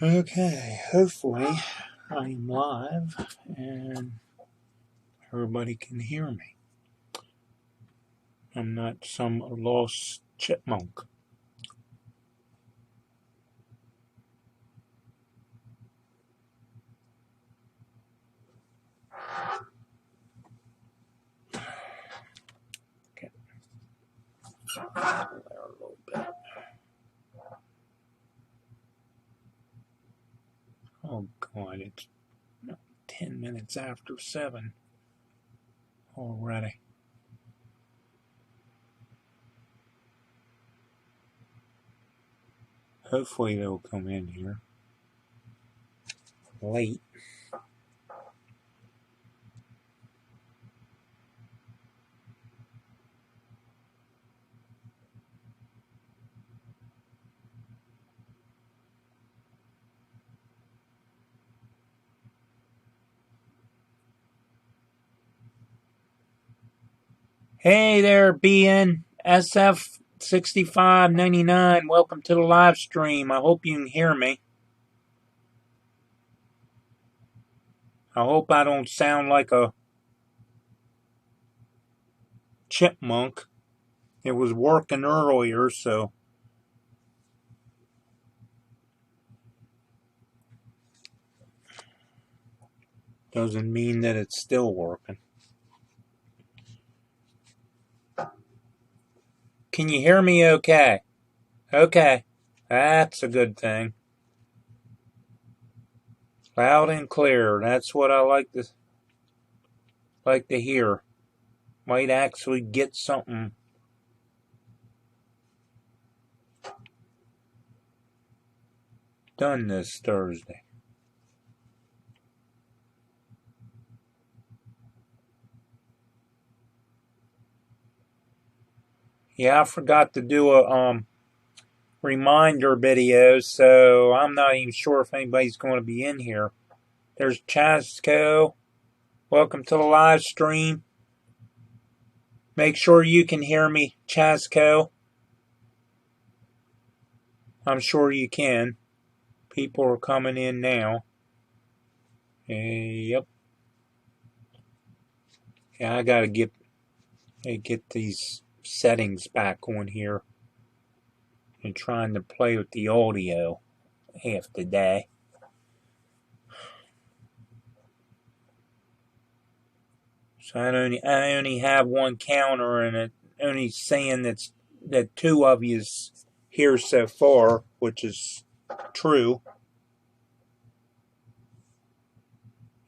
Okay, hopefully I am live and everybody can hear me. I'm not some lost chipmunk. Okay. There a little bit. Oh God, it's 10 minutes after 7 already. Hopefully they'll come in here late. Hey there, BNSF6599. Welcome to the live stream. I hope you can hear me. I hope I don't sound like a chipmunk. It was working earlier, so doesn't mean that it's still working. Can you hear me okay? Okay, that's a good thing. Loud and clear. That's what I like to hear. Might actually get something done this Thursday. Yeah, I forgot to do a reminder video, so I'm not even sure if anybody's going to be in here. There's Chasco. Welcome to the live stream. Make sure you can hear me, Chasco. I'm sure you can. People are coming in now. Yep. Yeah, I gotta get these settings back on here and trying to play with the audio half the day. So I only have one counter, and it only saying that two of you's here so far, which is true.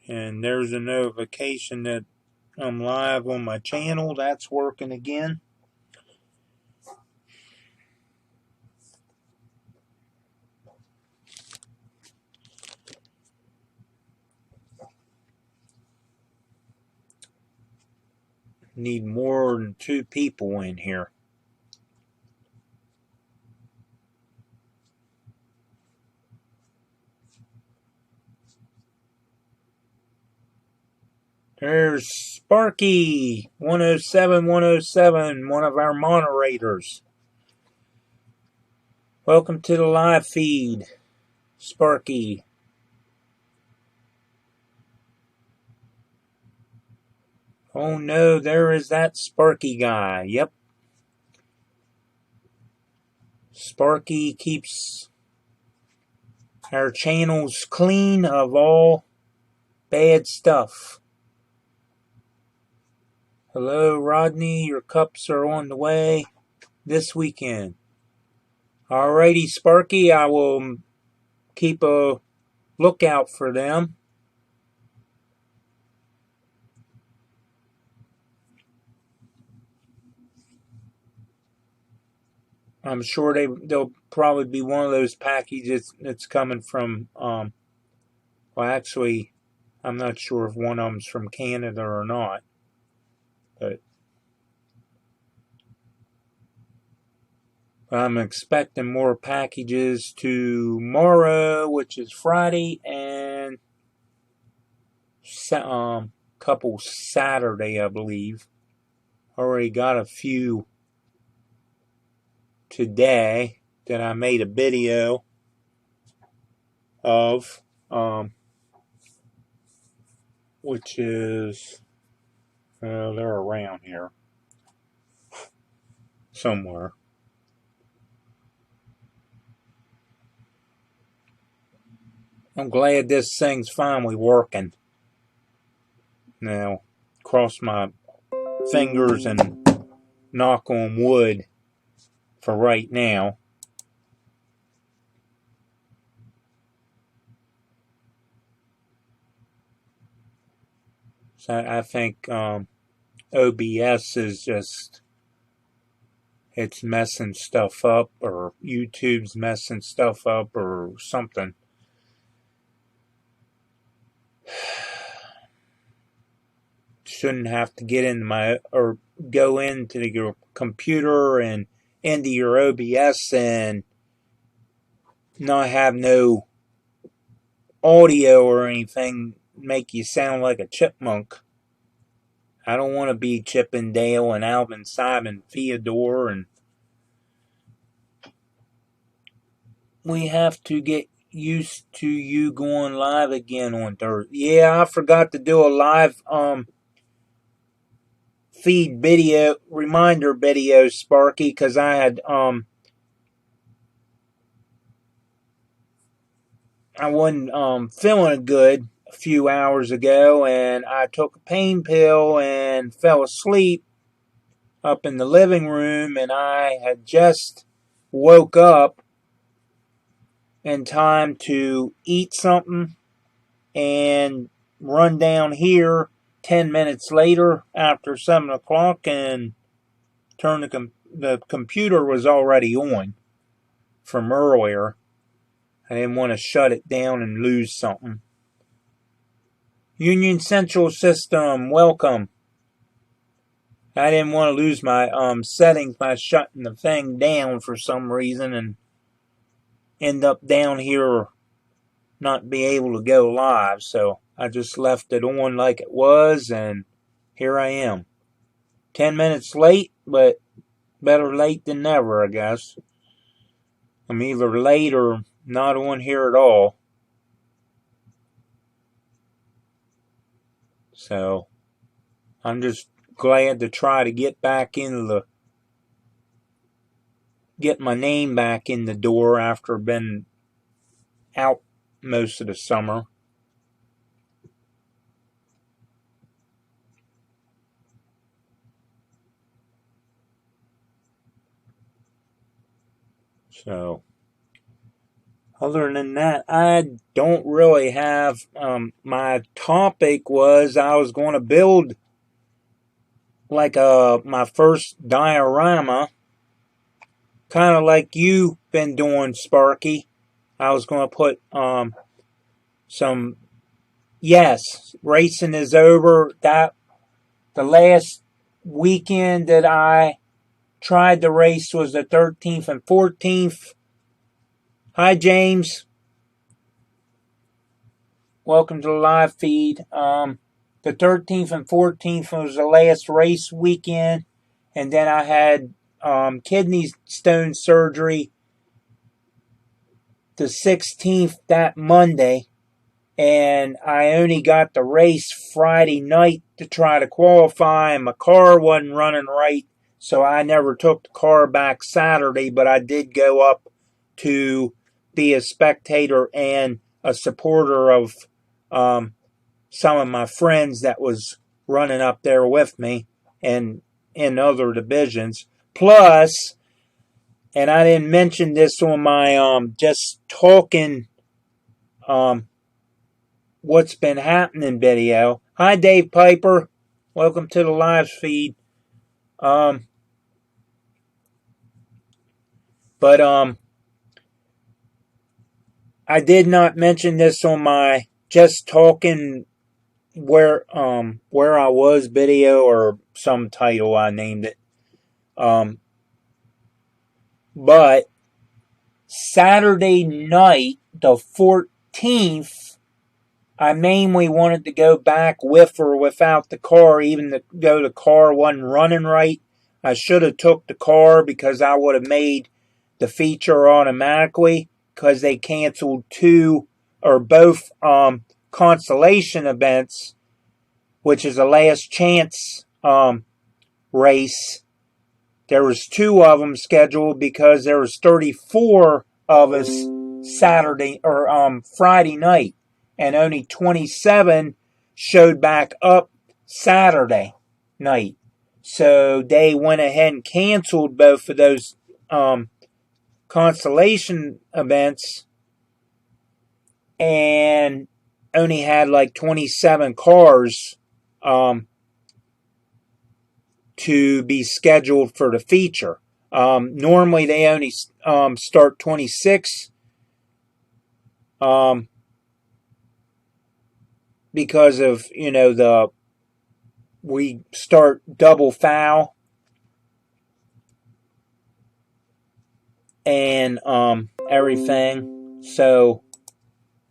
And there's a notification that I'm live on my channel. That's working again. Need more than 2 people in here. There's Sparky 107, one of our moderators. Welcome to the live feed, Sparky. Oh no, there is that Sparky guy. Yep. Sparky keeps our channels clean of all bad stuff. Hello, Rodney. Your cups are on the way this weekend. Alrighty, Sparky. I will keep a lookout for them. I'm sure they'll probably be one of those packages that's coming from, well, actually, I'm not sure if one of them's from Canada or not, but I'm expecting more packages tomorrow, which is Friday, and couple Saturday, I believe. Already got a few today that I made a video of, which is, they're around here somewhere. I'm glad this thing's finally working. Now, cross my fingers and knock on wood for right now. So I think OBS is just, it's messing stuff up, or YouTube's messing stuff up, or something. Shouldn't have to get into or go into your computer and into your OBS and not have no audio or anything make you sound like a chipmunk. I don't want to be Chip and Dale and Alvin, Simon, Theodore, and we have to get used to you going live again on Thursday. Yeah, I forgot to do a live feed video, reminder video, Sparky, because I had I wasn't feeling good a few hours ago, and I took a pain pill and fell asleep up in the living room, and I had just woke up in time to eat something and run down here 10 minutes later after 7 o'clock and turn the computer was already on from earlier. I didn't want to shut it down and lose something. Union Central System, welcome. I didn't want to lose my settings by shutting the thing down for some reason and end up down here not be able to go live. So I just left it on like it was, and here I am. 10 minutes late, but better late than never, I guess. I'm either late or not on here at all. So I'm just glad to try to get back into get my name back in the door after been out most of the summer. So other than that, I don't really have, my topic was I was going to build like my first diorama, kind of like you've been doing, Sparky. I was going to put some, yes, racing is over. That the last weekend that I tried to race was the 13th and 14th. Hi, James. Welcome to the live feed. The 13th and 14th was the last race weekend, and then I had kidney stone surgery the 16th, that Monday, and I only got the race Friday night to try to qualify, and my car wasn't running right, so I never took the car back Saturday, but I did go up to be a spectator and a supporter of some of my friends that was running up there with me and in other divisions. Plus, and I didn't mention this on my just talking what's been happening video. Hi, Dave Piper. Welcome to the live feed. But I did not mention this on my just talking where I was video, or some title I named it. But Saturday night, the 14th, I mainly wanted to go back with or without the car, even though the car wasn't running right. I should have took the car because I would have made the feature automatically, because they canceled 2 or both consolation events, which is a last chance race. There was 2 of them scheduled because there was 34 of us Saturday or Friday night, and only 27 showed back up Saturday night. So they went ahead and canceled both of those consolation events and only had like 27 cars to be scheduled for the feature. Normally they only start 26 because of, we start double foul and everything. So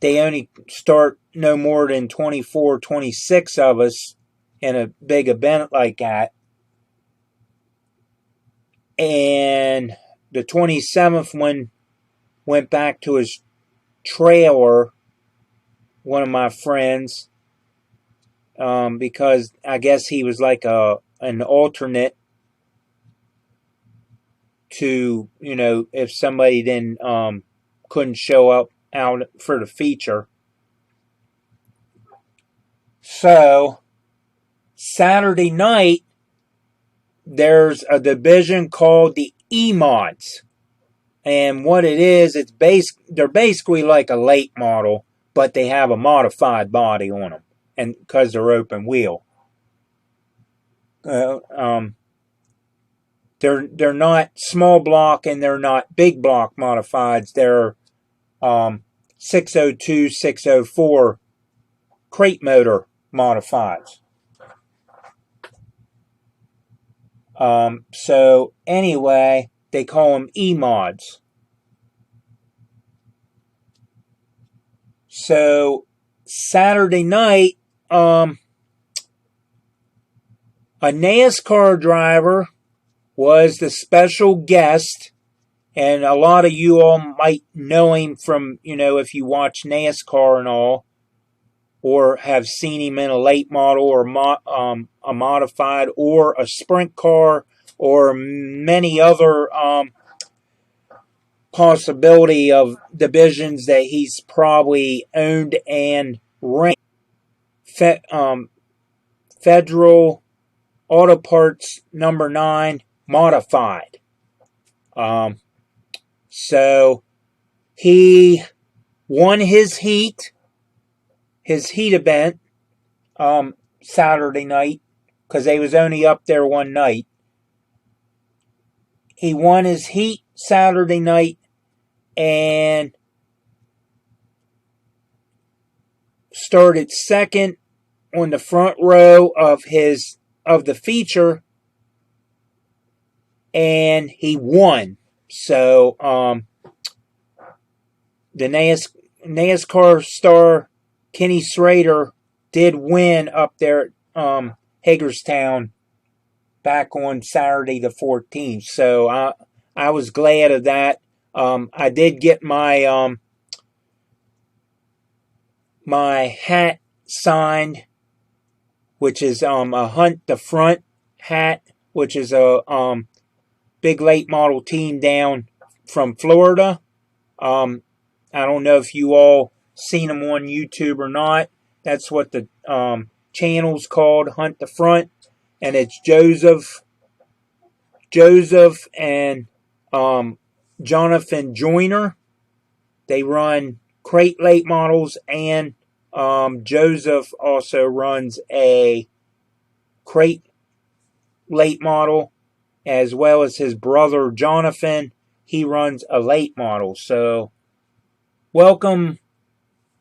they only start no more than 24, 26 of us in a big event like that. And the 27th one went back to his trailer, one of my friends, because I guess he was like an alternate to, if somebody then couldn't show up out for the feature. So Saturday night, there's a division called the E-Mods. And what it is, they're basically like a late model, but they have a modified body on them, and because they're open wheel. They're not small block and they're not big block modifieds. They're 602, 604 crate motor modifieds. So anyway, they call them E-Mods. So Saturday night, a NASCAR driver was the special guest, and a lot of you all might know him from, if you watch NASCAR and all, or have seen him in a late model or a modified or a sprint car or many other possibility of divisions that he's probably owned and ran. Federal Auto Parts number 9 modified. So he won his heat event Saturday night, because they was only up there one night. He won his heat Saturday night and started second on the front row of the feature, and he won. So the NASCAR star Kenny Schrader did win up there at Hagerstown back on Saturday the 14th. So I was glad of that. I did get my my hat signed, which is a Hunt the Front hat, which is a big late model team down from Florida. I don't know if you all seen them on YouTube or not. That's what the channel's called, Hunt the Front, and it's Joseph and Jonathan Joyner. They run crate late models, and Joseph also runs a crate late model, as well as his brother Jonathan. He runs a late model. So welcome,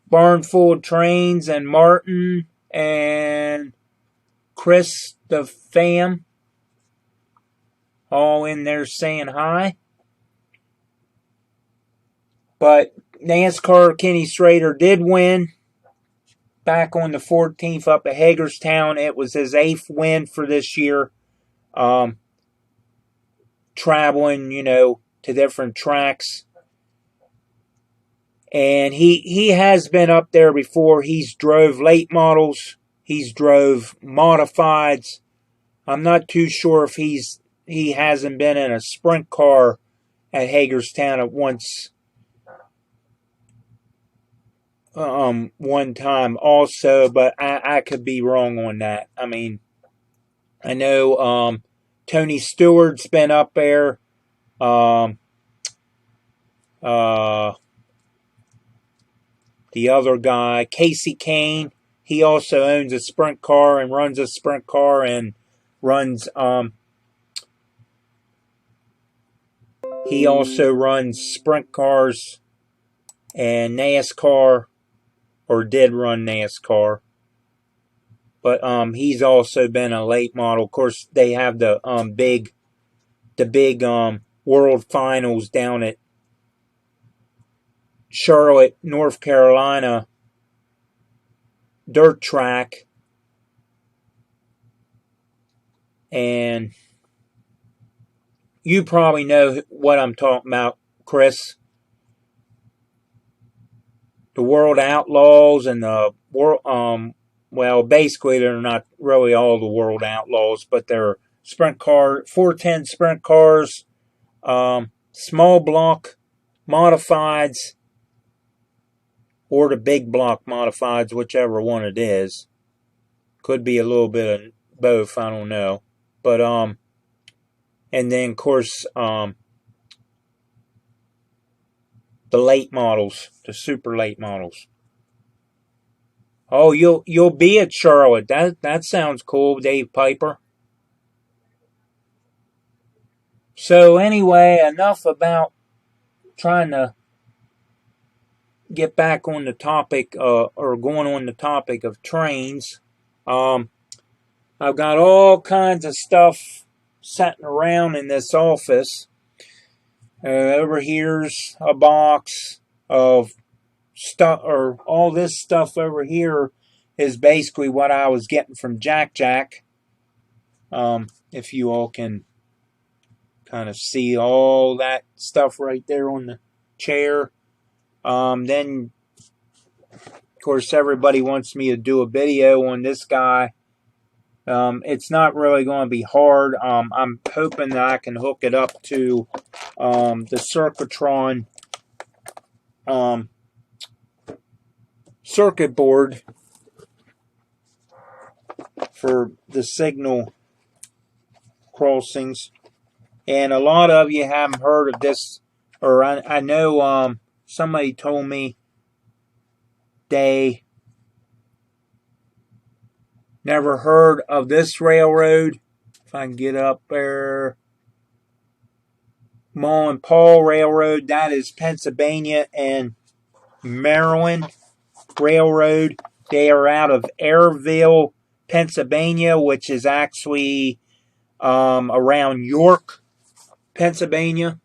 Barn Full of Trains and Martin and Chris the fam, all in there saying hi. But NASCAR Kenny Schrader did win back on the 14th up at Hagerstown. It was his 8th win for this year. Traveling, to different tracks. And he has been up there before. He's drove late models. He's drove modifieds. I'm not too sure if he hasn't been in a sprint car at Hagerstown at once. One time also, but I could be wrong on that. I mean, I know Tony Stewart's been up there. The other guy, Casey Kane, he also owns a sprint car and runs a sprint car and runs he also runs sprint cars and NASCAR, or did run NASCAR. But he's also been a late model. Of course, they have the big World Finals down at Charlotte, North Carolina dirt track, and you probably know what I'm talking about, Chris. The World Outlaws and the world well, basically they're not really all the World Outlaws, but they're sprint car 410 sprint cars, small block modifieds, or the big block modifieds, whichever one it is. Could be a little bit of both, I don't know. But and then of course the late models, the super late models. Oh, you'll be at Charlotte. That sounds cool, Dave Piper. So anyway, enough about trying to get back on the topic, or going on the topic of trains. I've got all kinds of stuff sitting around in this office. Over here's a box of stuff, or all this stuff over here is basically what I was getting from Jack Jack. If you all can kind of see all that stuff right there on the chair. Then, of course, everybody wants me to do a video on this guy. It's not really going to be hard. I'm hoping that I can hook it up to the Circuitron circuit board for the signal crossings. And a lot of you haven't heard of this, or I know somebody told me they never heard of this railroad. If I can get up there. Ma and Paul Railroad, that is Pennsylvania and Maryland Railroad. They are out of Airville, Pennsylvania, which is actually around York, Pennsylvania.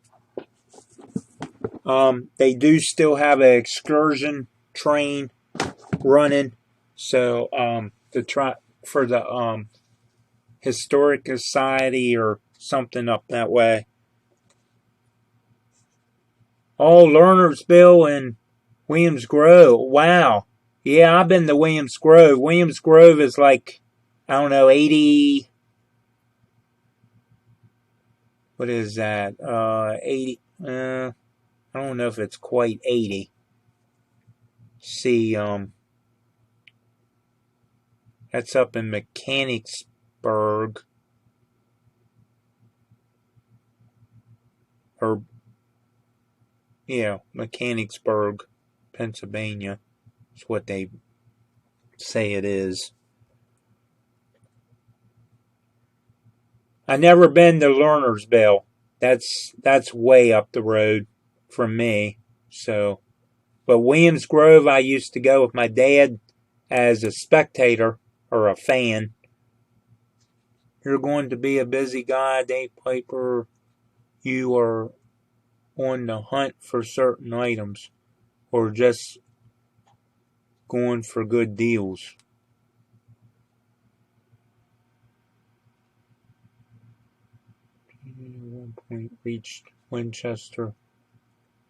They do still have an excursion train running, so to try for the Historic Society or something up that way. Oh, Lernersville and Williams Grove. Wow. Yeah, I've been to Williams Grove. Williams Grove is like, I don't know, 80. What is that? 80. I don't know if it's quite 80. See, that's up in Mechanicsburg. Or, yeah, Mechanicsburg, Pennsylvania. That's what they say it is. I never been to Lernersville. That's way up the road from me. So, but Williams Grove, I used to go with my dad as a spectator or a fan. You're going to be a busy guy, Dave Piper. You are on the hunt for certain items, or just going for good deals. 1 point reached Winchester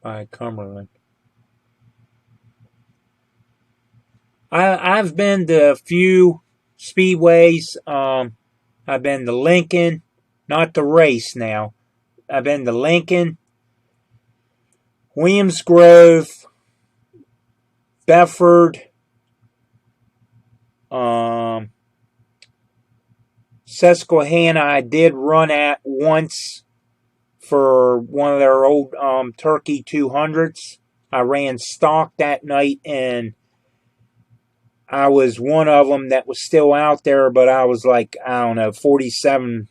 by Cumberland. I've been to a few speedways. I've been to Lincoln, not the race now. I've been to Lincoln, Williams Grove, Bedford, Susquehanna. I did run at once for one of their old Turkey 200s. I ran stock that night, and I was one of them that was still out there, but I was like, I don't know, 47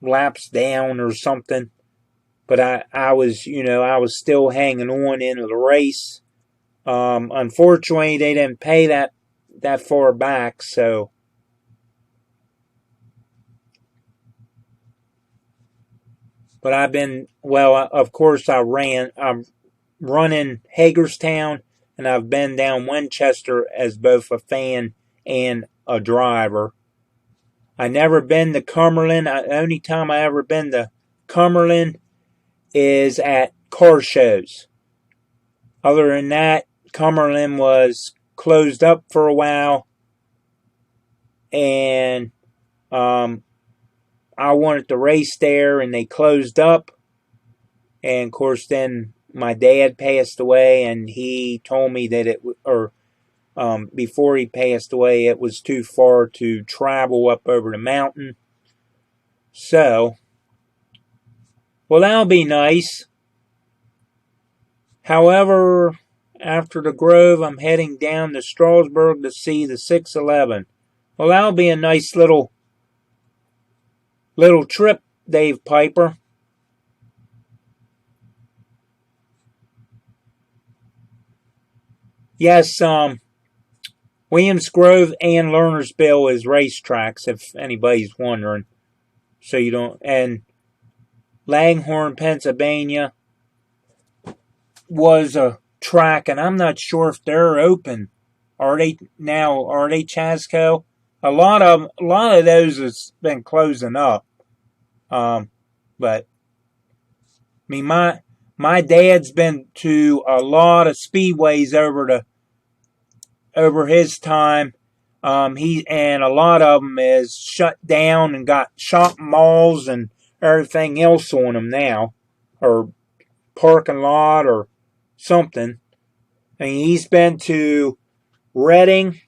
laps down or something. But I was, I was still hanging on into the race. Unfortunately, they didn't pay that far back, so. But of course I'm running Hagerstown, and I've been down Winchester as both a fan and a driver. I never been to Cumberland. The only time I ever been to Cumberland is at car shows. Other than that, Cumberland was closed up for a while, and I wanted to race there, and they closed up. And of course, then my dad passed away, and he told me that before he passed away, it was too far to travel up over the mountain. So, well, that'll be nice. However, after the Grove, I'm heading down to Strasburg to see the 611. Well, that'll be a nice little trip, Dave Piper. Yes, Williams Grove and Lernersville is racetracks, if anybody's wondering. So you don't. And Langhorne, Pennsylvania was a track, and I'm not sure if they're open. Are they now? Are they, Chasco? A lot of those has been closing up. But I mean, my dad's been to a lot of speedways over his time. And a lot of them is shut down and got shopping malls and everything else on them now, or parking lot or something. I mean, he's been to Reading,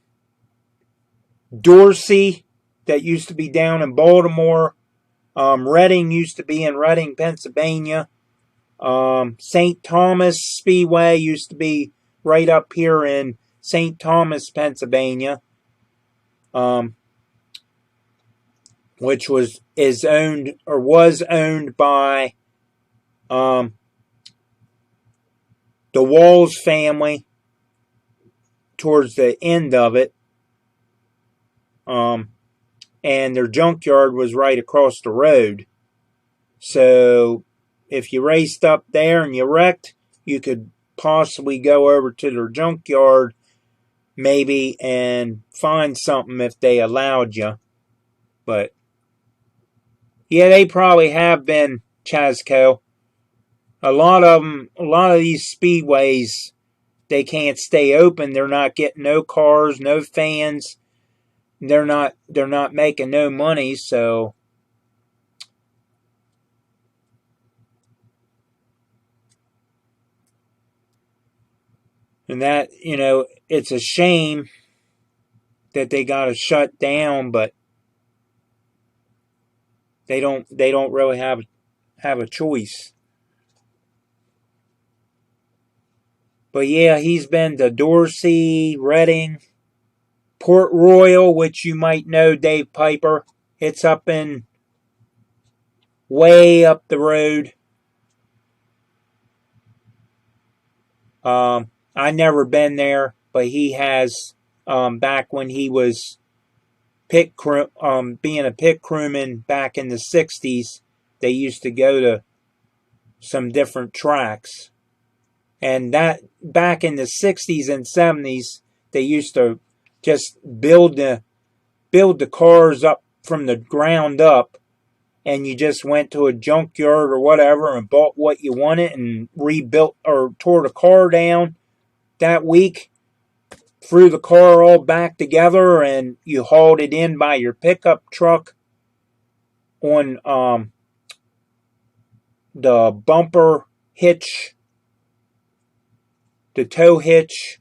Dorsey, that used to be down in Baltimore. Reading used to be in Reading, Pennsylvania. St. Thomas Speedway used to be right up here in St. Thomas, Pennsylvania. Which was owned by the Walls family towards the end of it. And their junkyard was right across the road. So if you raced up there and you wrecked, you could possibly go over to their junkyard maybe and find something if they allowed you. But yeah, they probably have been, Chasco. A lot of these speedways, they can't stay open. They're not getting no cars, no fans. They're not making no money, so and that, it's a shame that they got to shut down, but they don't really have a choice. But yeah, he's been to Dorsey, Reading, Port Royal, which you might know, Dave Piper. It's way up the road. I never been there, but he has. Back when he was being a pit crewman back in the 60s, they used to go to some different tracks. And that back in the 60s and 70s, they used to just build the cars up from the ground up, and you just went to a junkyard or whatever and bought what you wanted and rebuilt or tore the car down that week, threw the car all back together and you hauled it in by your pickup truck on the bumper hitch, the tow hitch,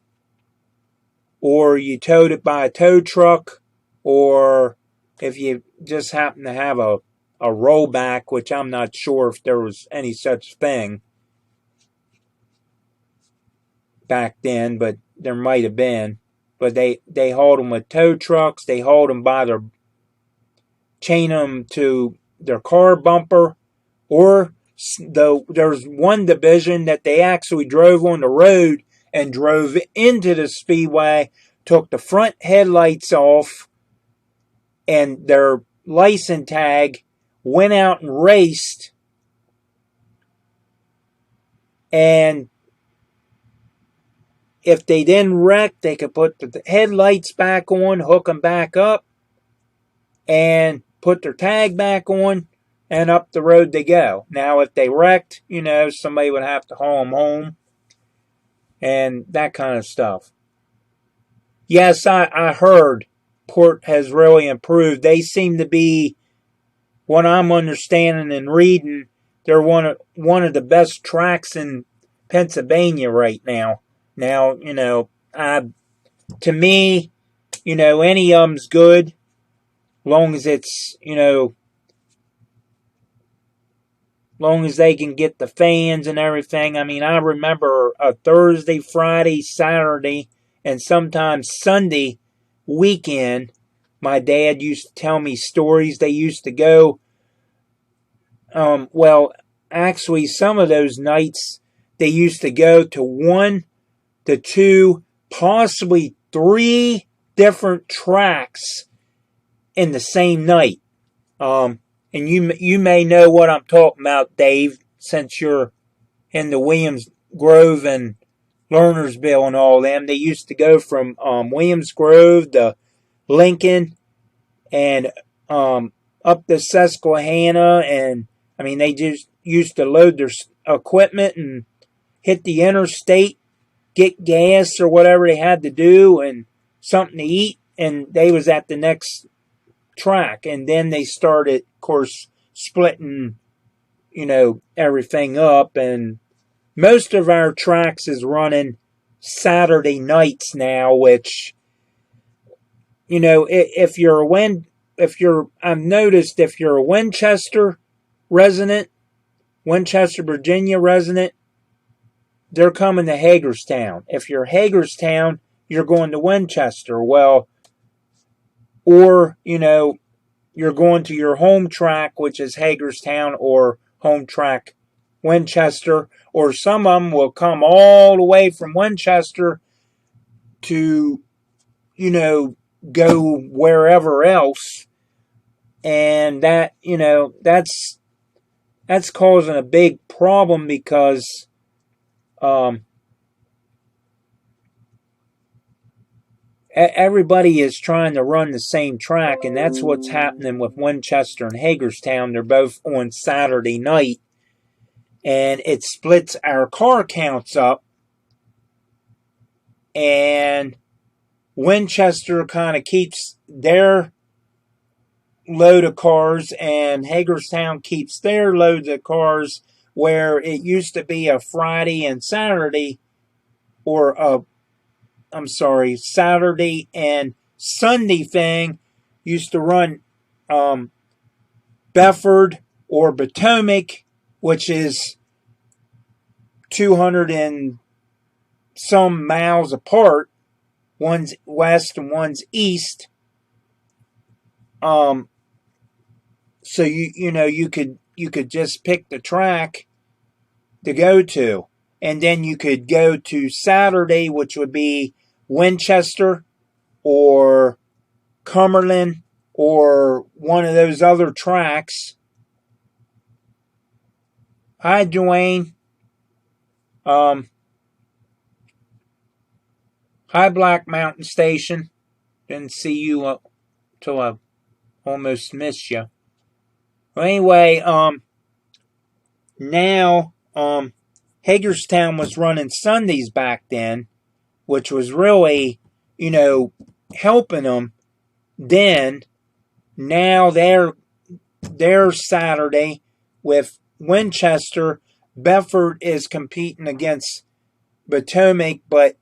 or you towed it by a tow truck, or if you just happen to have a rollback, which I'm not sure if there was any such thing back then, but there might have been. But they hauled them with tow trucks. They hauled them by their, chain them to their car bumper, or there's one division that they actually drove on the road and drove into the speedway, took the front headlights off and their license tag, went out and raced, and if they didn't wreck, they could put the headlights back on, hook them back up, and put their tag back on, and up the road they go. Now, if they wrecked, somebody would have to haul them home, and that kind of stuff. Yes, I heard Port has really improved. They seem to be, what I'm understanding and reading, they're one of the best tracks in Pennsylvania right now. Now, to me, any of them's good, long as it's, long as they can get the fans and everything. I mean, I remember a Thursday, Friday, Saturday, and sometimes Sunday weekend, my dad used to tell me stories. They used to go, actually, some of those nights, they used to go to 1 to 2, possibly 3 different tracks in the same night. And you may know what I'm talking about, Dave, since you're in the Williams Grove and Lernersville and all them. They used to go from Williams Grove to Lincoln and up to Susquehanna, and I mean, they just used to load their equipment and hit the interstate, get gas or whatever they had to do and something to eat, and they was at the next track. And then they started, of course, splitting, everything up, and most of our tracks is running Saturday nights now, which, I've noticed if you're a Winchester resident, Winchester, Virginia resident, they're coming to Hagerstown. If you're Hagerstown, you're going to Winchester. Well, or, you're going to your home track, which is Hagerstown, or home track Winchester, or some of them will come all the way from Winchester to, go wherever else. And that, that's causing a big problem because everybody is trying to run the same track, and that's what's happening with Winchester and Hagerstown. They're both on Saturday night, and it splits our car counts up, and Winchester kind of keeps their load of cars, and Hagerstown keeps their loads of cars, where it used to be a Friday and Saturday, or Saturday and Sunday thing. Used to run Bedford or Potomac, which is 200 and some miles apart. One's west and one's east. So you could just pick the track to go to, and then you could go to Saturday, which would be Winchester or Cumberland or one of those other tracks. Hi, Dwayne. Hi, Black Mountain Station. Didn't see you till I almost missed you. Well, anyway, now, Hagerstown was running Sundays back then, which was really helping them. Then now they're Saturday with Winchester. Bedford is competing against Potomac, but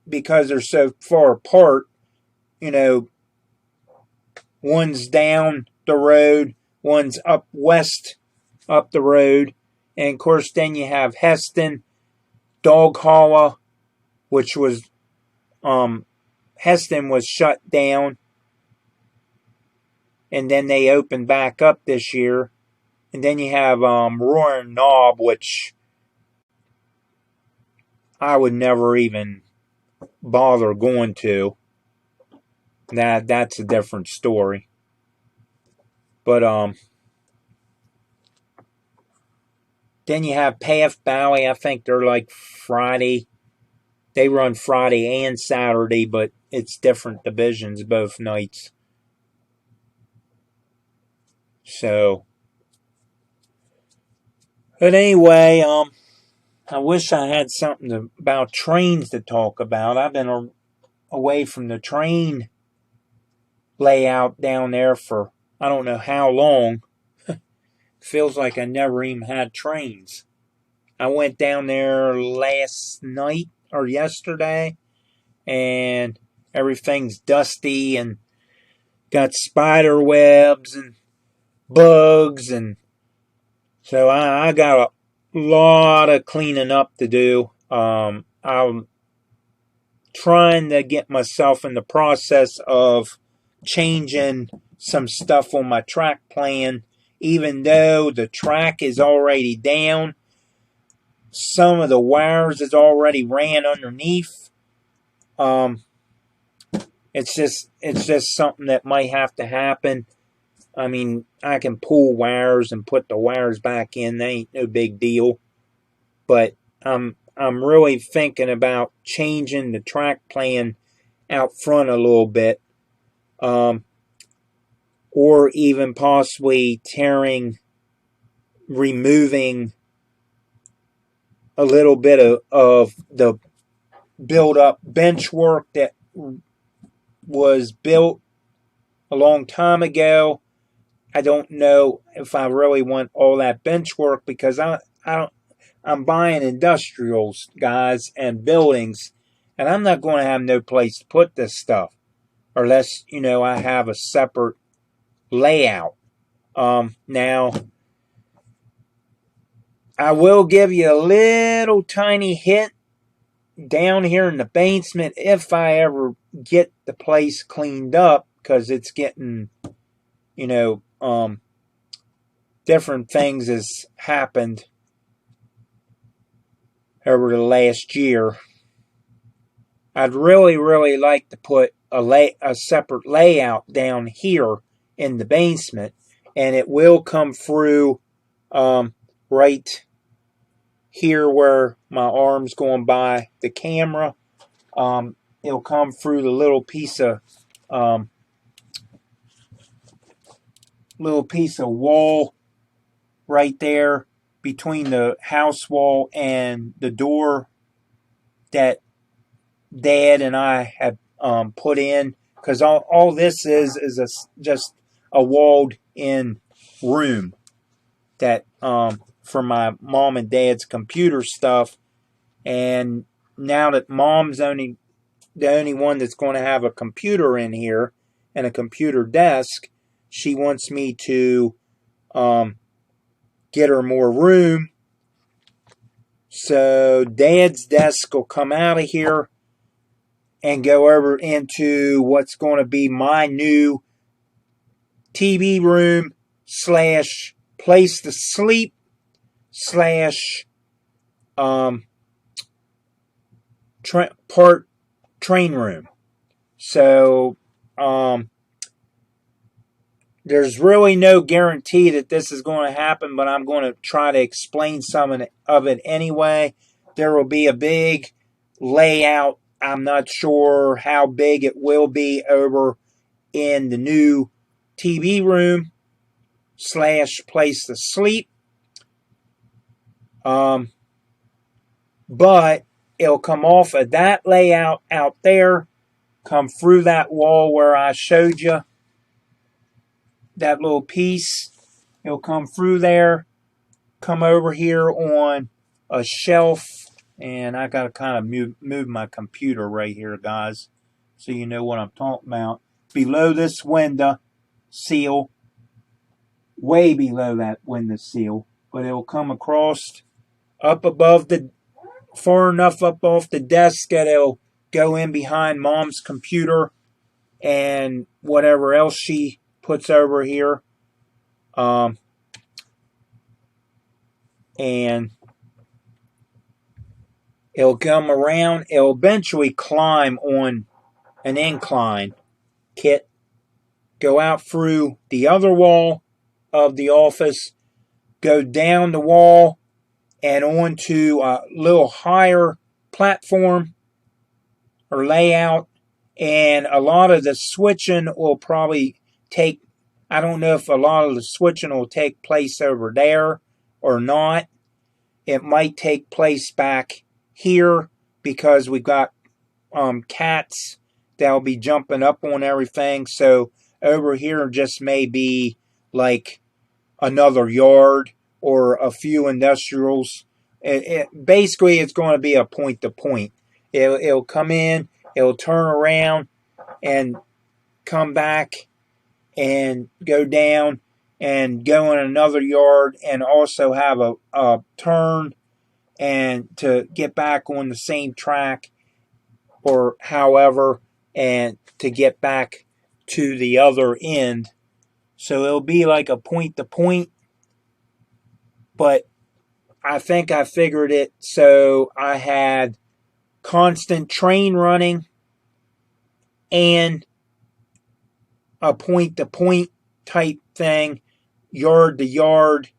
because they're so far apart, one's down the road, one's up west up the road, and of course then you have Heston, Dog Hollow, which was Heston was shut down, and then they opened back up this year. And then you have Roaring Knob, which I would never even bother going to. That's a different story. But then you have Path Valley. I think they're like Friday. They run Friday and Saturday, but it's different divisions both nights. So, but anyway, I wish I had something about trains to talk about. I've been away from the train layout down there for I don't know how long. Feels like I never even had trains. I went down there last night or yesterday, and everything's dusty and got spider webs and bugs, and so I got a lot of cleaning up to do. I'm trying to get myself in the process of changing some stuff on my track plan. Even though the track is already down, some of the wires is already ran underneath. It's just something that might have to happen. I mean, I can pull wires and put the wires back in. They ain't no big deal. But I'm really thinking about changing the track plan out front a little bit. Or even possibly removing a little bit of the build-up bench work that was built a long time ago. I don't know if I really want all that bench work because I'm buying industrials, guys, and buildings, and I'm not going to have no place to put this stuff unless, I have a separate layout. Now, I will give you a little tiny hint down here in the basement if I ever get the place cleaned up, because it's getting, different things has happened over the last year. I'd really, really like to put a separate layout down here in the basement, and it will come through right here where my arm's going by the camera. It'll come through the little piece of wall right there between the house wall and the door that Dad and I had put in, because all this is just a walled in room that for my mom and Dad's computer stuff. And now that Mom's the only one that's going to have a computer in here and a computer desk, she wants me to get her more room. So Dad's desk will come out of here and go over into what's going to be my new TV room / place to sleep / train room. So there's really no guarantee that this is going to happen, but I'm going to try to explain some of it anyway. There will be a big layout. I'm not sure how big it will be over in the new TV room / place to sleep. But it'll come off of that layout out there, come through that wall where I showed you that little piece. It'll come through there, come over here on a shelf, and I gotta kind of move my computer right here, guys, so you know what I'm talking about. Below this window sill, way below that window sill, but it'll come across up above the, far enough up off the desk that it'll go in behind Mom's computer and whatever else she puts over here. And it'll come around. It'll eventually climb on an incline kit, go out through the other wall of the office, go down the wall and onto a little higher platform or layout. And a lot of the switching will probably take, I don't know if a lot of the switching will take place over there or not. It might take place back here because we got cats that'll be jumping up on everything. So over here just may be like another yard or a few industrials. Basically, it's going to be a point to point. It'll come in, it'll turn around and come back and go down and go in another yard and also have a turn and to get back on the same track or however, and to get back to the other end. So it'll be like a point to point, but I think I figured it so I had constant train running and a point to point type thing, yard to yard,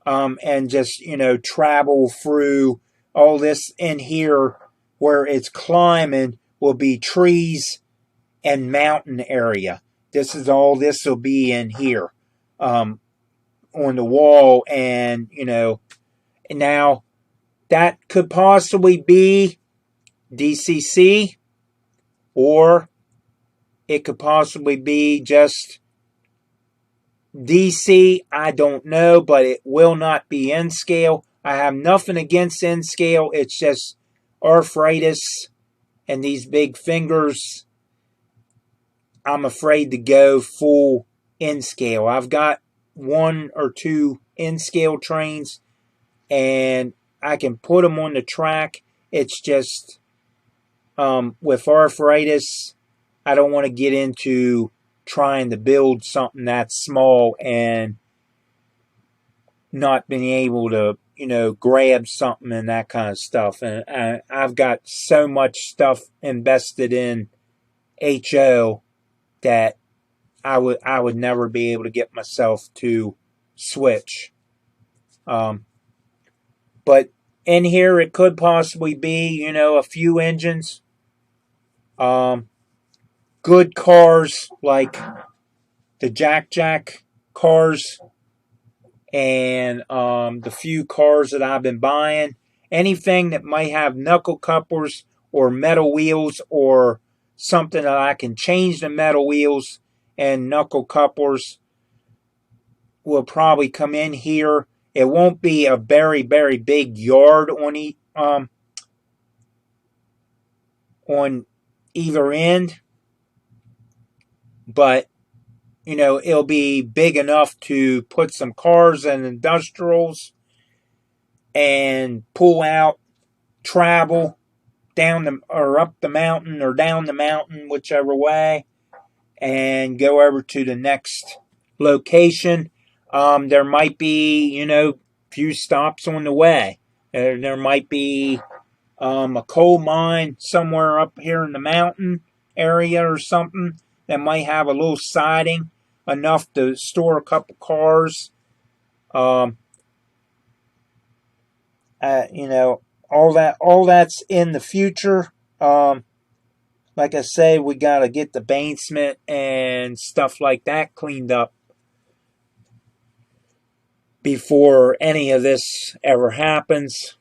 and just, travel through all this in here where it's climbing will be trees and mountain area. This will be in here, on the wall. And, now that could possibly be DCC, or it could possibly be just DC. I don't know, but it will not be N-scale. I have nothing against N-scale. It's just arthritis and these big fingers. I'm afraid to go full N-scale. I've got 1 or 2 N-scale trains and I can put them on the track. It's just with arthritis, I don't want to get into trying to build something that's small and not being able to, grab something and that kind of stuff. And I've got so much stuff invested in HO that I would never be able to get myself to switch. But in here, it could possibly be, a few engines. Good cars like the Jack cars and the few cars that I've been buying. Anything that might have knuckle couplers or metal wheels or something that I can change the metal wheels and knuckle couplers will probably come in here. It won't be a very, very big yard on either end, but it'll be big enough to put some cars and industrials and pull out, travel down or up the mountain or down the mountain, whichever way, and go over to the next location. There might be, few stops on the way. There might be a coal mine somewhere up here in the mountain area or something that might have a little siding enough to store a couple cars. All that's in the future. Like I say, we got to get the basement and stuff like that cleaned up before any of this ever happens.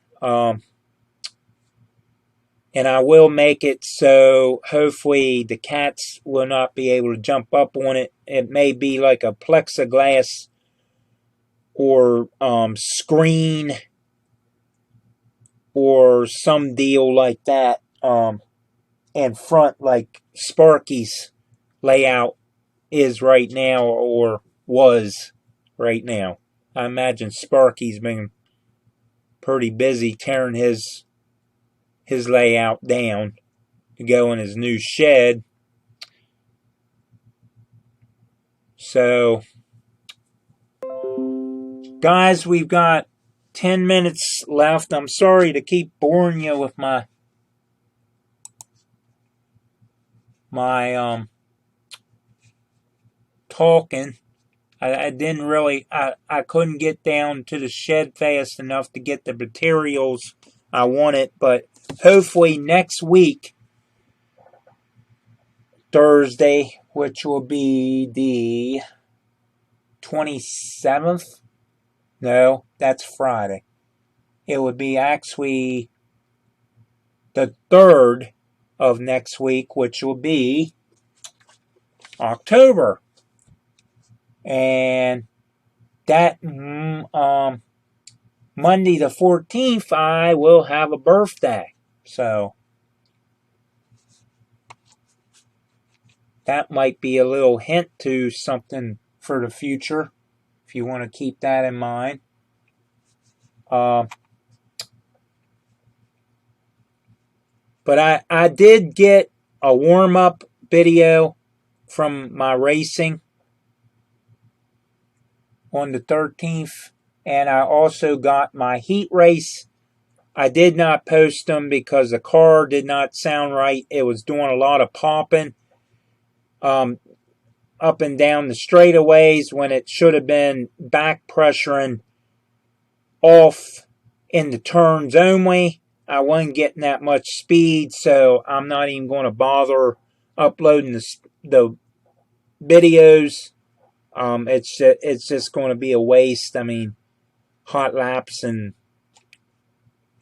And I will make it so hopefully the cats will not be able to jump up on it. It may be like a plexiglass or screen or some deal like that in front, like Sparky's layout is right now or was right now. I imagine Sparky's been pretty busy tearing his layout down to go in his new shed. So, guys, we've got 10 minutes left. I'm sorry to keep boring you with my talking. I didn't really, I couldn't get down to the shed fast enough to get the materials I wanted, but hopefully next week, Thursday, which will be the 27th. No, that's Friday. It would be actually the 3rd of next week, which will be October. And that Monday the 14th, I will have a birthday. So that might be a little hint to something for the future, if you want to keep that in mind. But I did get a warm-up video from my racing on the 13th, and I also got my heat race. I did not post them because the car did not sound right. It was doing a lot of popping up and down the straightaways when it should have been back pressuring off in the turns only. I wasn't getting that much speed, so I'm not even going to bother uploading the videos. It's just going to be a waste. I mean, hot laps, and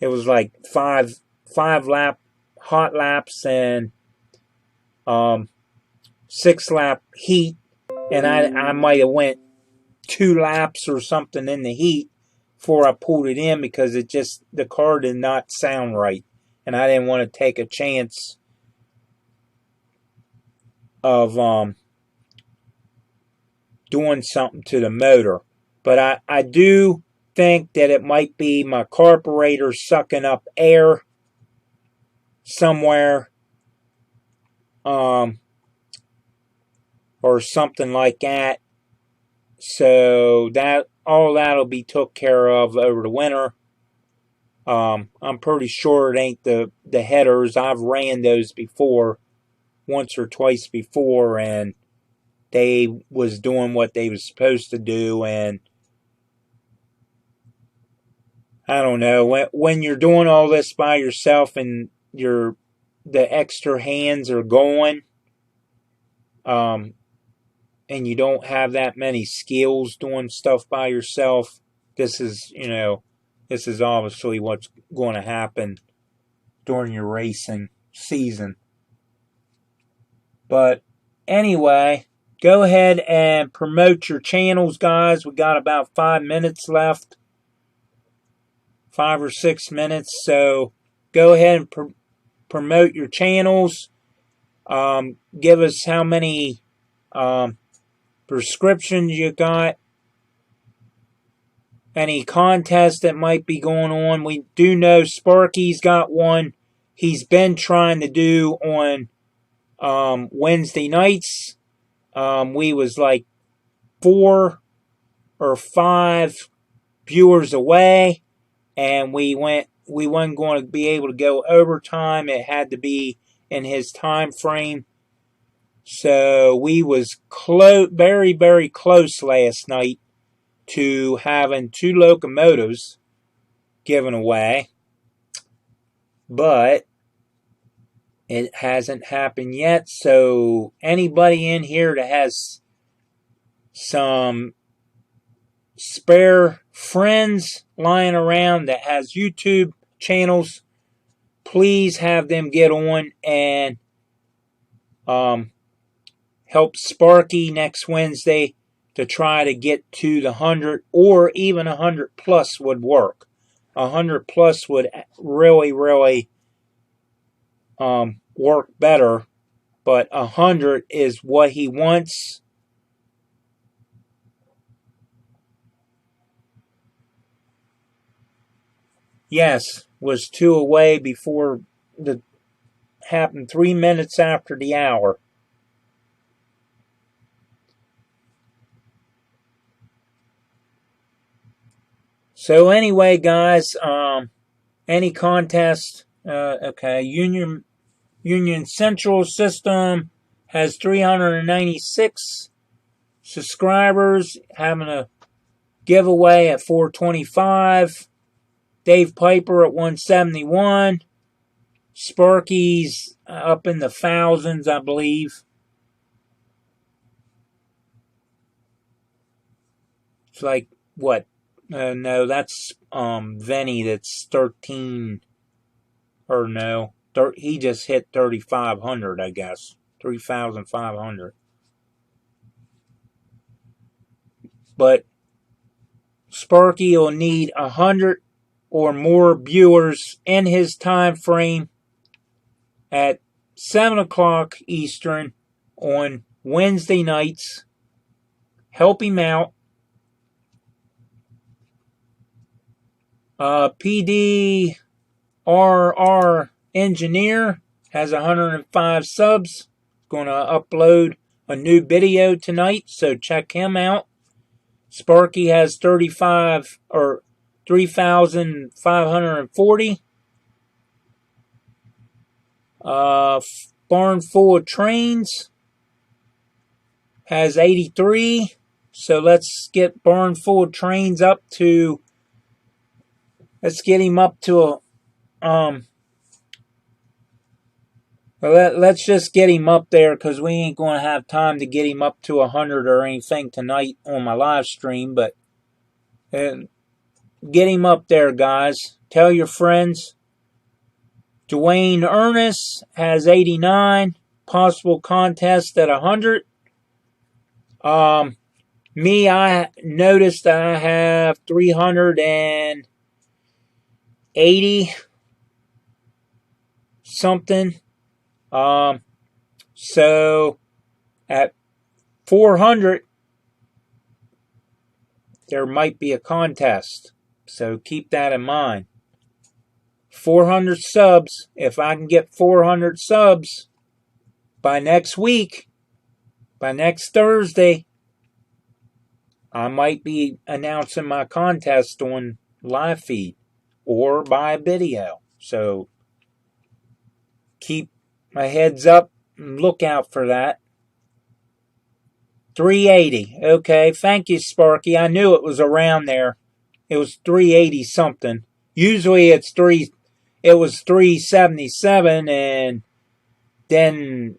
it was like five hot laps and 6 lap heat, and I might have went 2 laps or something in the heat before I pulled it in because the car did not sound right, and I didn't want to take a chance of doing something to the motor. But I do think that it might be my carburetor sucking up air somewhere, or something like that. So all that'll be took care of over the winter. I'm pretty sure it ain't the headers. I've ran those before, once or twice before, and they was doing what they was supposed to do. And I don't know, when you're doing all this by yourself and the extra hands are going, and you don't have that many skills doing stuff by yourself, this is obviously what's going to happen during your racing season. But anyway, go ahead and promote your channels, guys. We got about 5 minutes left. 5 or 6 minutes. So go ahead and promote your channels. Give us how many prescriptions you got. Any contest that might be going on. We do know Sparky's got one he's been trying to do on Wednesday nights. We was like 4 or 5 viewers away, and we wasn't going to be able to go overtime. It had to be in his time frame. So we was very, very close last night to having 2 locomotives given away, but it hasn't happened yet. So anybody in here that has some spare friends lying around that has YouTube channels, please have them get on and help Sparky next Wednesday to try to get to the 100, or even 100 plus would work. 100 plus would really, really work better, but 100 is what he wants. Yes, was 2 away before the happened 3 minutes after the hour. So anyway, guys, any contest, okay, Union Central System has 396 subscribers, having a giveaway at 425. Dave Piper at 171. Sparky's up in the thousands, I believe. It's like, what? No, that's Vinny, that's 13. Or no, he just hit 3,500, I guess. 3,500. But Sparky will need 100 or more viewers in his time frame at 7 o'clock Eastern on Wednesday nights. Help him out. PDRR Engineer has 105 subs. Going to upload a new video tonight, so check him out. Sparky has 35 or 3,540. Barn Full of Trains has 83. So let's get Barn Full of Trains up to. Let's get him up to let's just get him up there, because we ain't going to have time to get him up to 100 or anything tonight on my live stream. But get him up there, guys. Tell your friends. Dwayne Ernest has 89. Possible contest at 100. Me, I noticed I have 380 something. So at 400, there might be a contest. So keep that in mind. 400 subs. If I can get 400 subs by next week, by next Thursday, I might be announcing my contest on live feed or by video. So keep my heads up and look out for that. 380. Okay, thank you, Sparky. I knew it was around there. It was 380 something. Usually it was 377, and then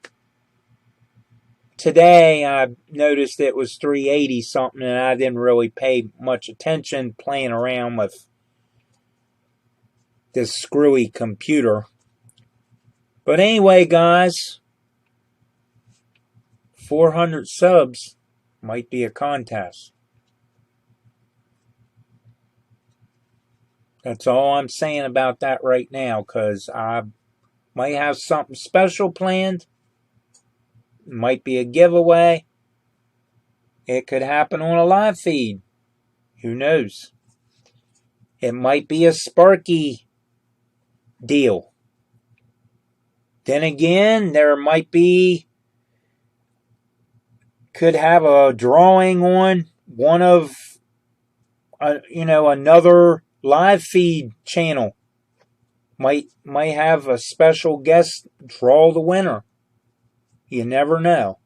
today I noticed it was 380 something, and I didn't really pay much attention playing around with this screwy computer. But anyway, guys, 400 subs might be a contest. That's all I'm saying about that right now, because I might have something special planned. It might be a giveaway. It could happen on a live feed. Who knows? It might be a Sparky deal. Then again, there might be, could have a drawing on one of, another live feed channel. Might have a special guest draw the winner. You never know.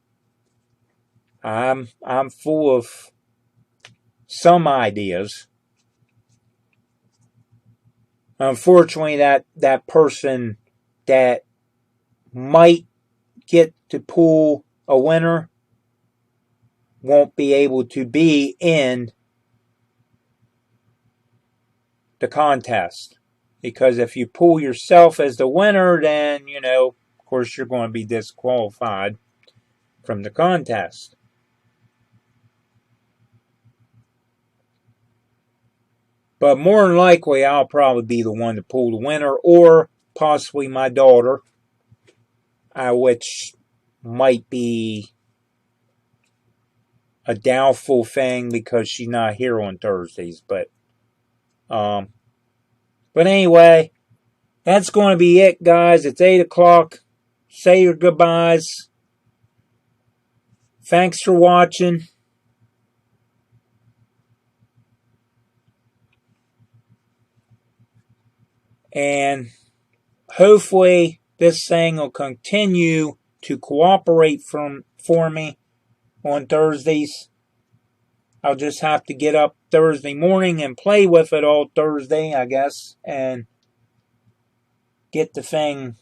I'm full of some ideas. Unfortunately, that person that might get to pull a winner won't be able to be in the contest. Because if you pull yourself as the winner, then, you know, of course you're going to be disqualified from the contest. But more than likely, I'll probably be the one to pull the winner, or possibly my daughter, which might be a doubtful thing because she's not here on Thursdays. But anyway, that's going to be it, guys. It's 8 o'clock. Say your goodbyes. Thanks for watching. And hopefully this thing will continue to cooperate for me on Thursdays. I'll just have to get up Thursday morning and play with it all Thursday, I guess, and get the thing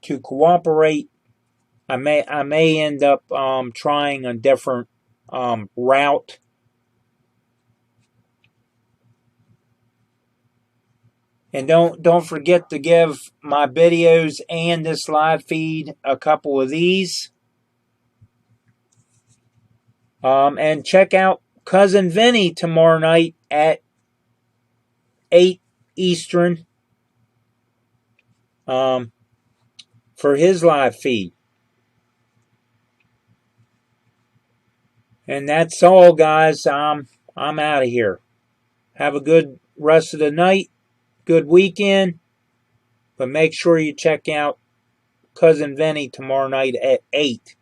to cooperate. I may end up trying a different route. And don't forget to give my videos and this live feed a couple of these. And check out Cousin Vinny tomorrow night at 8 Eastern for his live feed. And that's all, guys. I'm out of here. Have a good rest of the night. Good weekend. But make sure you check out Cousin Vinny tomorrow night at 8.